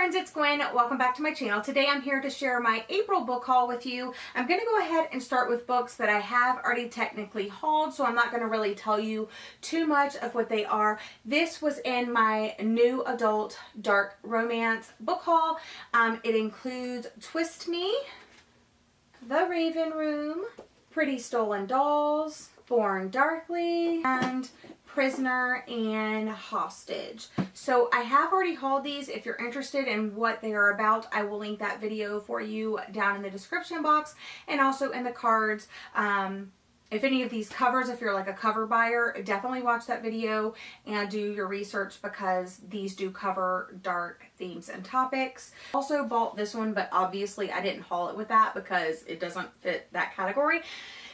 friends, it's Gwen. Welcome back to my channel. Today I'm here to share my April book haul with you. I'm going to go ahead and start with books that I have already technically hauled, so I'm not going to really tell you too much of what they are. This was in my new adult dark romance book haul. It includes Twist Me, The Raven Room, Pretty Stolen Dolls, Born Darkly, and Prisoner and Hostage. So I have already hauled these. If you're interested in what they are about, I will link that video for you down in the description box and also in the cards. If any of these covers, if you're like a cover buyer, definitely watch that video and do your research because these do cover dark themes and topics. Also bought this one, but obviously I didn't haul it with that because it doesn't fit that category.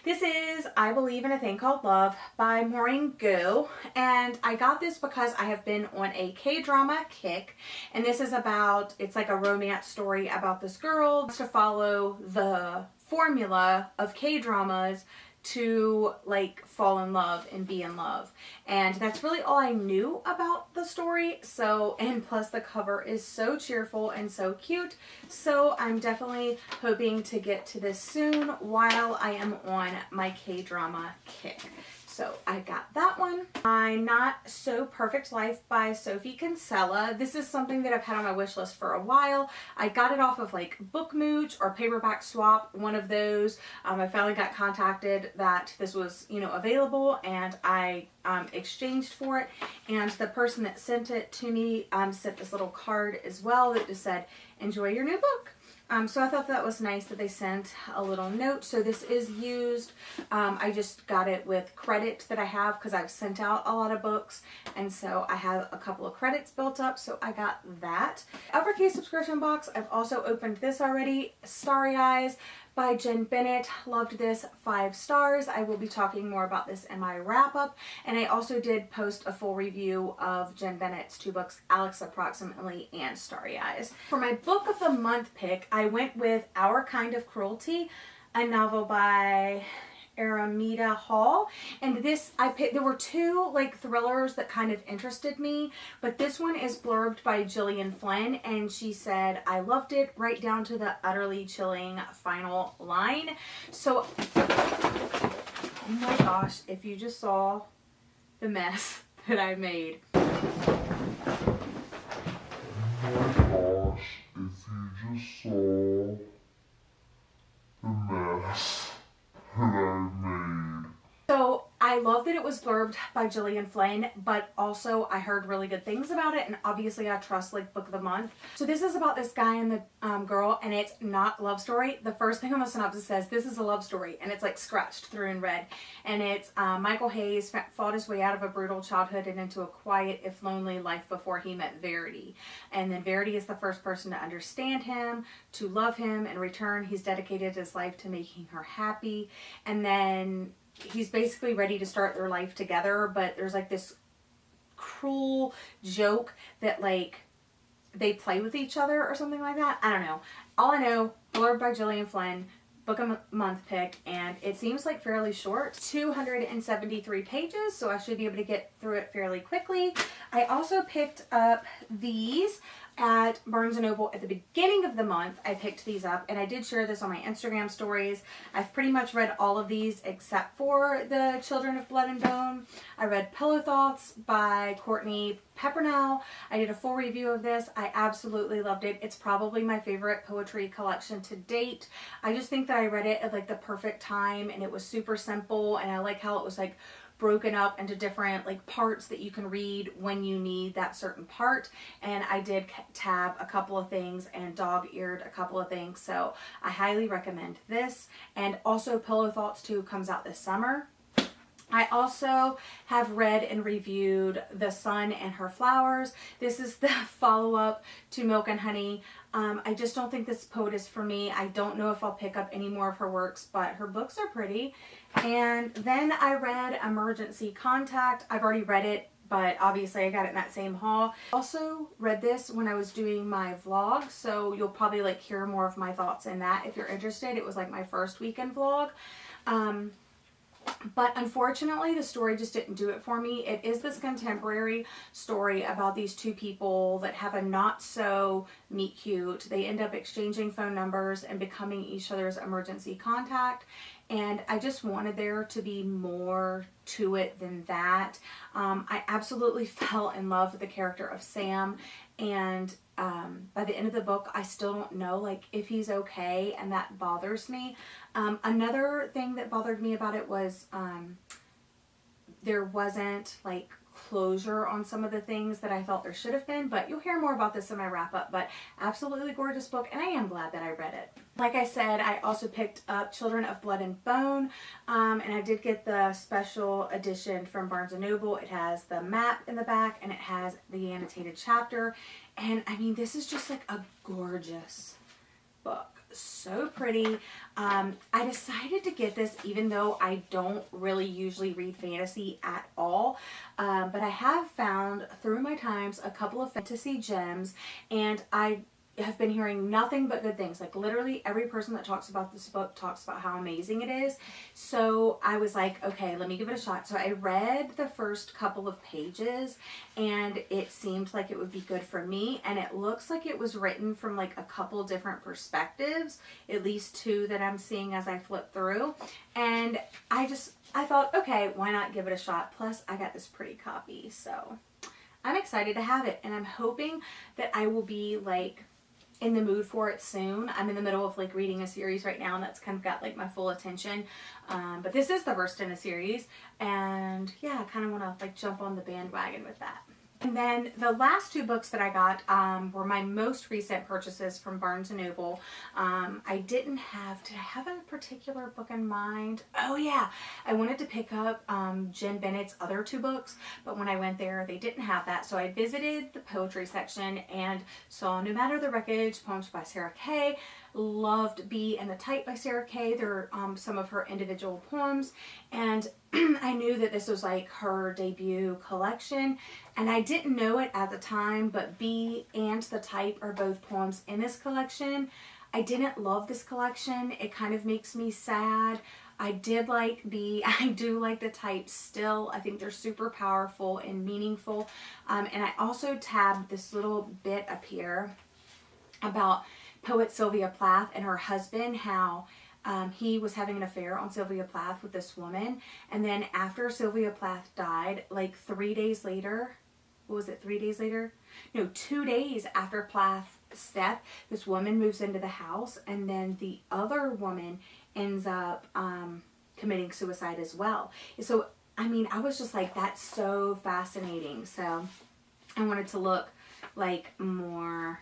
This is I Believe in a Thing Called Love by Maureen Goo, and I got this because I have been on a K-drama kick, and this is about, it's like a romance story about this girl to follow the formula of K-dramas to like fall in love and be in love, and that's really all I knew about the story. So, and plus the cover is so cheerful and so cute, so I'm definitely hoping to get to this soon while I am on my K-drama kick. So I got that one. My Not So Perfect Life by Sophie Kinsella. This is something that I've had on my wish list for a while. I got it off of like Bookmooch or Paperback Swap, one of those. I finally got contacted that this was, available, and I exchanged for it. And the person that sent it to me sent this little card as well that just said, "Enjoy your new book." So I thought that was nice that they sent a little note. So this is used. I just got it with credit that I have because I've sent out a lot of books, and so I have a couple of credits built up, so I got that. Uppercase subscription box, I've also opened this already. Starry Eyes by Jen Bennett. Loved this, 5 stars. I will be talking more about this in my wrap up, and I also did post a full review of Jen Bennett's 2 books, Alex Approximately and Starry Eyes. For my book of the month pick, I went with Our Kind of Cruelty, a novel by Araminta Hall, and this I picked. There were 2 like thrillers that kind of interested me, but this one is blurbed by Gillian Flynn, and she said, "I loved it right down to the utterly chilling final line." So, oh my gosh, if you just saw the mess that I made. Oh my gosh, if you just saw the mess that I made. So I love that it was blurbed by Gillian Flynn, but also I heard really good things about it, and obviously I trust like book of the month. So this is about this guy and the girl, and it's not love story. The first thing on the synopsis says this is a love story, and it's like scratched through in red, and it's Michael Hayes fought his way out of a brutal childhood and into a quiet, if lonely, life before he met Verity, and then Verity is the first person to understand him, to love him. In return, he's dedicated his life to making her happy, and then he's basically ready to start their life together, but there's like this cruel joke that like they play with each other or something like that. I don't know. All I know, blurb by Gillian Flynn, book of month pick, and it seems like fairly short, 273 pages, so I should be able to get through it fairly quickly. I also picked up these at Barnes & Noble at the beginning of the month. I picked these up, and I did share this on my Instagram stories. I've pretty much read all of these except for The Children of Blood and Bone. I read Pillow Thoughts by Courtney Peppernell. I did a full review of this. I absolutely loved it. It's probably my favorite poetry collection to date. I just think that I read it at like the perfect time, and it was super simple, and I like how it was like broken up into different like parts that you can read when you need that certain part. And I did tab a couple of things and dog-eared a couple of things, so I highly recommend this. And also Pillow Thoughts 2 comes out this summer. I also have read and reviewed The Sun and Her Flowers. This is the follow-up to Milk and Honey. I just don't think this poet is for me. I don't know if I'll pick up any more of her works, but her books are pretty. And then I read Emergency Contact. I've already read it, but obviously I got it in that same haul. Also read this when I was doing my vlog, so you'll probably like hear more of my thoughts in that if you're interested. It was like my first weekend vlog. But unfortunately, the story just didn't do it for me. It is this contemporary story about these two people that have a not so meet cute. They end up exchanging phone numbers and becoming each other's emergency contact. And I just wanted there to be more to it than that. I absolutely fell in love with the character of Sam. And by the end of the book, I still don't know like if he's okay, and that bothers me. Another thing that bothered me about it was there wasn't like closure on some of the things that I felt there should have been, but you'll hear more about this in my wrap up. But absolutely gorgeous book, and I am glad that I read it. Like I said, I also picked up Children of Blood and Bone, and I did get the special edition from Barnes & Noble. It has the map in the back, and it has the annotated chapter, and I mean, this is just like a gorgeous book. So pretty. I decided to get this even though I don't really usually read fantasy at all, but I have found through my times a couple of fantasy gems, and I have been hearing nothing but good things. Like literally every person that talks about this book talks about how amazing it is. So I was like, okay, let me give it a shot. So I read the first couple of pages, and it seemed like it would be good for me. And it looks like it was written from like a couple different perspectives, at least two that I'm seeing as I flip through. And I thought, okay, why not give it a shot? Plus I got this pretty copy, so I'm excited to have it. And I'm hoping that I will be like in the mood for it soon. I'm in the middle of like reading a series right now, and that's kind of got like my full attention. But this is the first in a series, and yeah, I kind of want to like jump on the bandwagon with that. And then the last two books that I got were my most recent purchases from Barnes & Noble. Did I have a particular book in mind? Oh yeah, I wanted to pick up Jen Bennett's other two books, but when I went there, they didn't have that. So I visited the poetry section and saw No Matter the Wreckage, poems by Sarah Kay. Loved Bee and the Type by Sarah Kay. They're some of her individual poems, and I knew that this was like her debut collection, and I didn't know it at the time, but Bee and the Type are both poems in this collection. I didn't love this collection. It kind of makes me sad. I did like Bee. I do like the Type still. I think they're super powerful and meaningful. And I also tabbed this little bit up here about poet Sylvia Plath and her husband, how he was having an affair on Sylvia Plath with this woman. And then after Sylvia Plath died, like 3 days later, what was it, 3 days later? No, 2 days after Plath's death, this woman moves into the house, and then the other woman ends up committing suicide as well. So, I mean, I was just like, that's so fascinating. So I wanted to look like more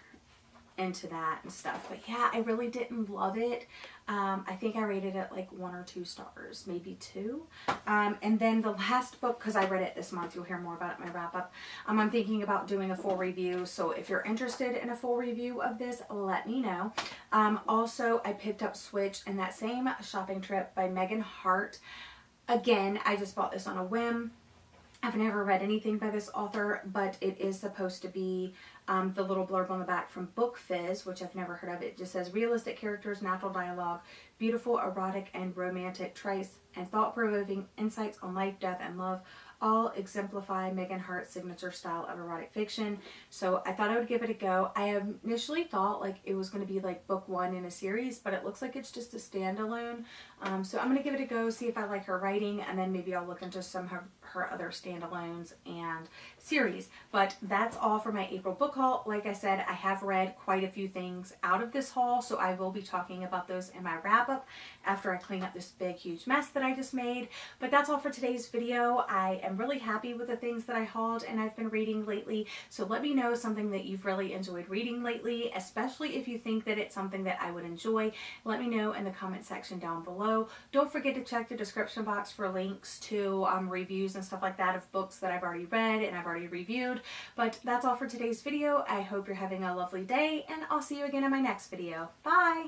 into that and stuff. But yeah, I really didn't love it. I think I rated it like 1 or 2 stars, maybe 2. And then the last book, because I read it this month, you'll hear more about it in my wrap up. I'm thinking about doing a full review, so if you're interested in a full review of this, let me know. Also, I picked up Switch and That Same Shopping Trip by Megan Hart. Again, I just bought this on a whim. I've never read anything by this author, but it is supposed to be the little blurb on the back from Book Fizz, which I've never heard of. It just says realistic characters, natural dialogue, beautiful, erotic, and romantic trace, and thought-provoking insights on life, death, and love all exemplify Megan Hart's signature style of erotic fiction. So I thought I would give it a go. I initially thought like it was going to be like book 1 in a series, but it looks like it's just a standalone. So I'm going to give it a go, see if I like her writing, and then maybe I'll look into some of her other standalones and series. But that's all for my April book haul. Like I said, I have read quite a few things out of this haul, so I will be talking about those in my wrap up after I clean up this big huge mess that I just made. But that's all for today's video. I am really happy with the things that I hauled and I've been reading lately. So let me know something that you've really enjoyed reading lately, especially if you think that it's something that I would enjoy. Let me know in the comment section down below. Don't forget to check the description box for links to reviews and stuff like that of books that I've already read and I've already reviewed. But that's all for today's video. I hope you're having a lovely day, and I'll see you again in my next video. Bye!